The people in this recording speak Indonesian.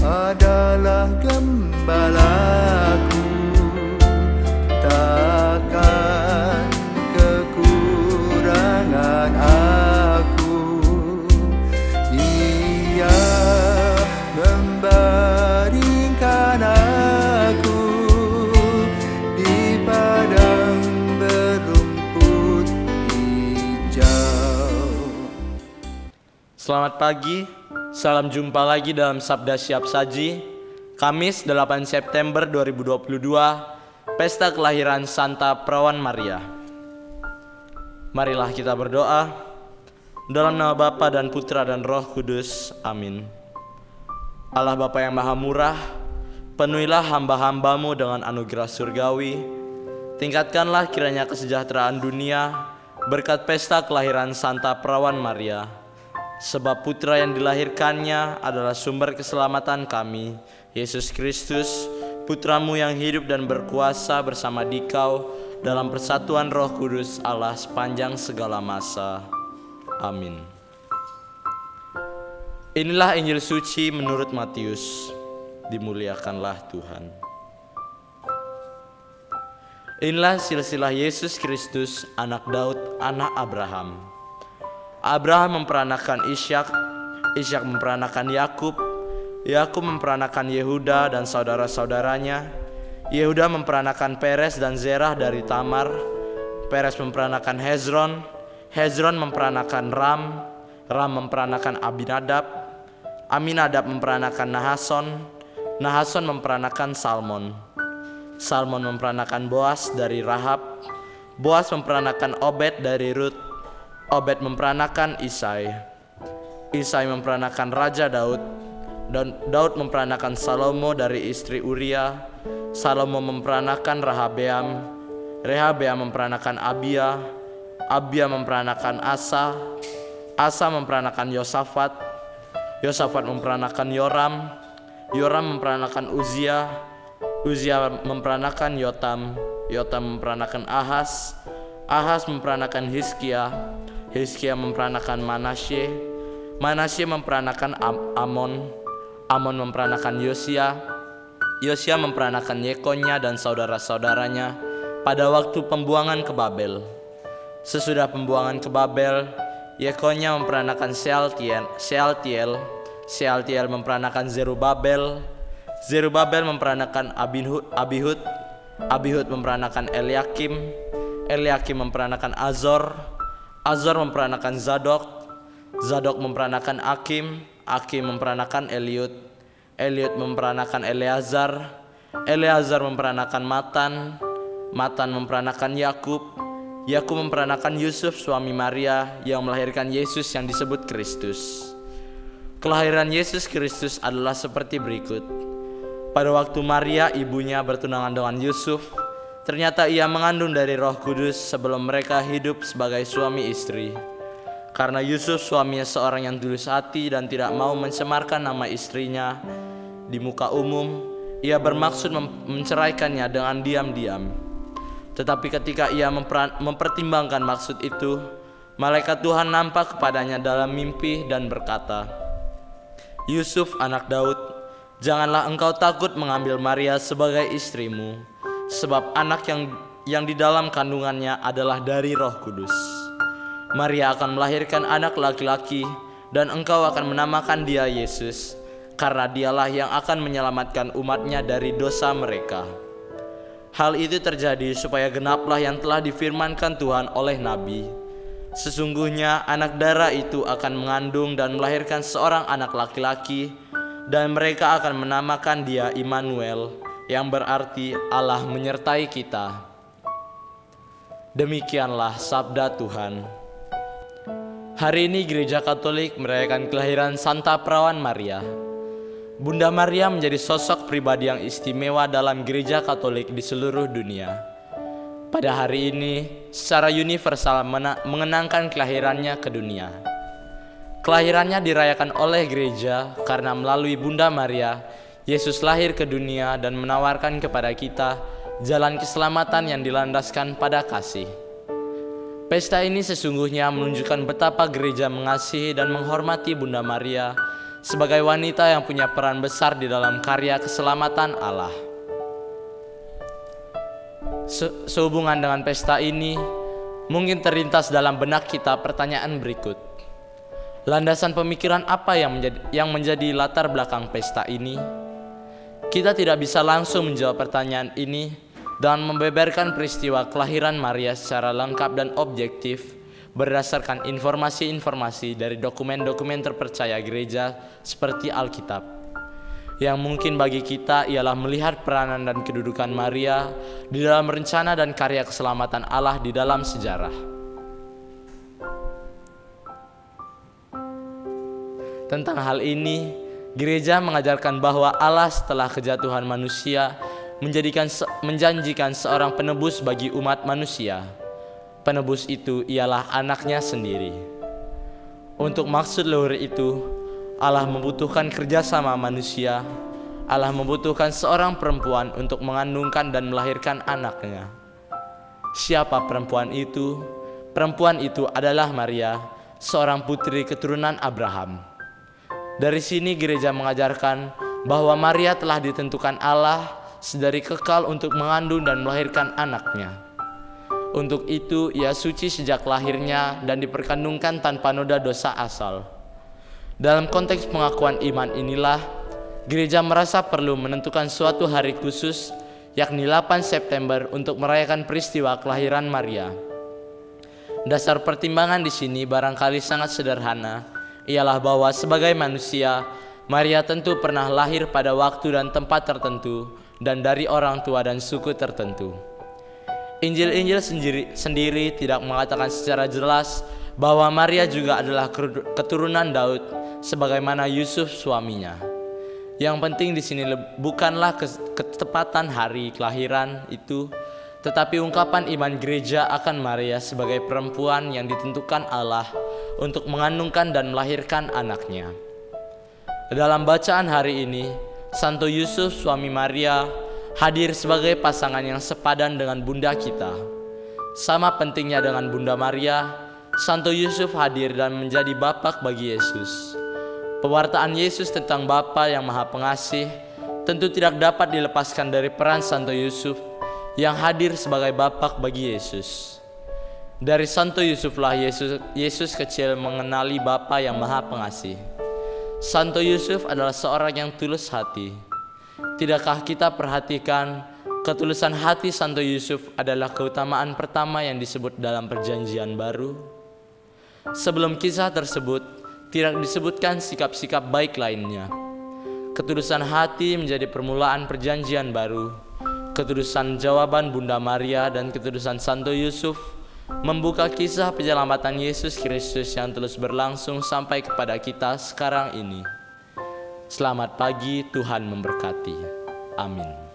adalah gembalaku, takkan kekurangan aku. Ia membaringkan aku di padang berumput hijau. Selamat pagi, salam jumpa lagi dalam Sabda Siap Saji, Kamis 8 September 2022, Pesta Kelahiran Santa Perawan Maria. Marilah kita berdoa. Dalam nama Bapa dan Putra dan Roh Kudus, amin. Allah Bapa yang Maha Murah, penuhilah hamba-hambamu dengan anugerah surgawi. Tingkatkanlah kiranya kesejahteraan dunia berkat pesta kelahiran Santa Perawan Maria. Sebab putra yang dilahirkannya adalah sumber keselamatan kami, Yesus Kristus, putramu yang hidup dan berkuasa bersama Dikau dalam persatuan Roh Kudus Allah sepanjang segala masa. Amin. Inilah Injil suci menurut Matius. Dimuliakanlah Tuhan. Inilah silsilah Yesus Kristus, anak Daud, anak Abraham. Abraham memperanakan Ishak, Ishak memperanakan Yakub, Yakub memperanakan Yehuda dan saudara-saudaranya, Yehuda memperanakan Peres dan Zerah dari Tamar, Peres memperanakan Hezron, Hezron memperanakan Ram, Ram memperanakan Aminadab, Aminadab memperanakan Nahason, Nahason memperanakan Salmon, Salmon memperanakan Boas dari Rahab, Boas memperanakan Obed dari Rut, Obed memperanakan Isai, Isai memperanakan Raja Daud, dan Daud memperanakan Salomo dari istri Uria, Salomo memperanakan Rehabeam, Rehabeam memperanakan Abia, Abia memperanakan Asa, Asa memperanakan Yosafat, Yosafat memperanakan Yoram, Yoram memperanakan Uzia, Uzia memperanakan Yotam, Yotam memperanakan Ahas, Ahas memperanakan Hizkia, Hizkia memperanakan Manasye, Manasye memperanakan Amon, Amon memperanakan Yosia, Yosia memperanakan Yekonya dan saudara-saudaranya pada waktu pembuangan ke Babel. Sesudah pembuangan ke Babel, Yekonya memperanakan Sealtiel, Sealtiel memperanakan Zerubabel, Zerubabel memperanakan Abihud, Abihud memperanakan Eliakim, Eliakim memperanakan Azor, Azor memperanakan Zadok, Zadok memperanakan Akim, Akim memperanakan Eliud, Eliud memperanakan Eleazar, Eleazar memperanakan Matan, Matan memperanakan Yakub, Yakub memperanakan Yusuf suami Maria yang melahirkan Yesus yang disebut Kristus. Kelahiran Yesus Kristus adalah seperti berikut. Pada waktu Maria ibunya bertunangan dengan Yusuf, ternyata ia mengandung dari Roh Kudus sebelum mereka hidup sebagai suami istri. Karena Yusuf suaminya seorang yang tulus hati dan tidak mau mencemarkan nama istrinya di muka umum, ia bermaksud menceraikannya dengan diam-diam. Tetapi ketika ia mempertimbangkan maksud itu, malaikat Tuhan nampak kepadanya dalam mimpi dan berkata, "Yusuf anak Daud, janganlah engkau takut mengambil Maria sebagai istrimu, sebab anak yang di dalam kandungannya adalah dari Roh Kudus. Maria akan melahirkan anak laki-laki dan engkau akan menamakan dia Yesus, karena dialah yang akan menyelamatkan umatnya dari dosa mereka." Hal itu terjadi supaya genaplah yang telah difirmankan Tuhan oleh Nabi. Sesungguhnya anak darah itu akan mengandung dan melahirkan seorang anak laki-laki, dan mereka akan menamakan dia Immanuel, yang berarti Allah menyertai kita. Demikianlah sabda Tuhan. Hari ini Gereja Katolik merayakan kelahiran Santa Perawan Maria. Bunda Maria menjadi sosok pribadi yang istimewa dalam Gereja Katolik di seluruh dunia. Pada hari ini, secara universal mengenangkan kelahirannya ke dunia. Kelahirannya dirayakan oleh gereja karena melalui Bunda Maria, Yesus lahir ke dunia dan menawarkan kepada kita jalan keselamatan yang dilandaskan pada kasih. Pesta ini sesungguhnya menunjukkan betapa gereja mengasihi dan menghormati Bunda Maria sebagai wanita yang punya peran besar di dalam karya keselamatan Allah. Sehubungan dengan pesta ini, mungkin terlintas dalam benak kita pertanyaan berikut. Landasan pemikiran apa yang menjadi latar belakang pesta ini? Kita tidak bisa langsung menjawab pertanyaan ini dan membeberkan peristiwa kelahiran Maria secara lengkap dan objektif berdasarkan informasi-informasi dari dokumen-dokumen terpercaya gereja seperti Alkitab. Yang mungkin bagi kita ialah melihat peranan dan kedudukan Maria di dalam rencana dan karya keselamatan Allah di dalam sejarah. Tentang hal ini, gereja mengajarkan bahwa Allah setelah kejatuhan manusia menjanjikan seorang penebus bagi umat manusia. Penebus itu ialah anaknya sendiri. Untuk maksud luhur itu, Allah membutuhkan kerjasama manusia. Allah membutuhkan seorang perempuan untuk mengandungkan dan melahirkan anaknya. Siapa perempuan itu? Perempuan itu adalah Maria, seorang putri keturunan Abraham. Dari sini gereja mengajarkan bahwa Maria telah ditentukan Allah sedari kekal untuk mengandung dan melahirkan anaknya. Untuk itu ia suci sejak lahirnya dan diperkandungkan tanpa noda dosa asal. Dalam konteks pengakuan iman inilah, gereja merasa perlu menentukan suatu hari khusus, yakni 8 September untuk merayakan peristiwa kelahiran Maria. Dasar pertimbangan di sini barangkali sangat sederhana, ialah bahwa sebagai manusia, Maria tentu pernah lahir pada waktu dan tempat tertentu dan dari orang tua dan suku tertentu. Injil-injil sendiri tidak mengatakan secara jelas bahwa Maria juga adalah keturunan Daud sebagaimana Yusuf suaminya. Yang penting di sini bukanlah ketepatan hari kelahiran itu, tetapi ungkapan iman gereja akan Maria sebagai perempuan yang ditentukan Allah untuk mengandungkan dan melahirkan anaknya. Dalam bacaan hari ini, Santo Yusuf suami Maria hadir sebagai pasangan yang sepadan dengan bunda kita. Sama pentingnya dengan Bunda Maria, Santo Yusuf hadir dan menjadi bapak bagi Yesus. Pewartaan Yesus tentang Bapa yang Maha Pengasih tentu tidak dapat dilepaskan dari peran Santo Yusuf yang hadir sebagai bapak bagi Yesus. Dari Santo Yusuflah Yesus kecil mengenali Bapa yang Maha Pengasih. Santo Yusuf adalah seorang yang tulus hati. Tidakkah kita perhatikan ketulusan hati Santo Yusuf adalah keutamaan pertama yang disebut dalam Perjanjian Baru? Sebelum kisah tersebut, tidak disebutkan sikap-sikap baik lainnya. Ketulusan hati menjadi permulaan Perjanjian Baru. Ketulusan jawaban Bunda Maria dan ketulusan Santo Yusuf membuka kisah penyelamatan Yesus Kristus yang terus berlangsung sampai kepada kita sekarang ini. Selamat pagi, Tuhan memberkati. Amin.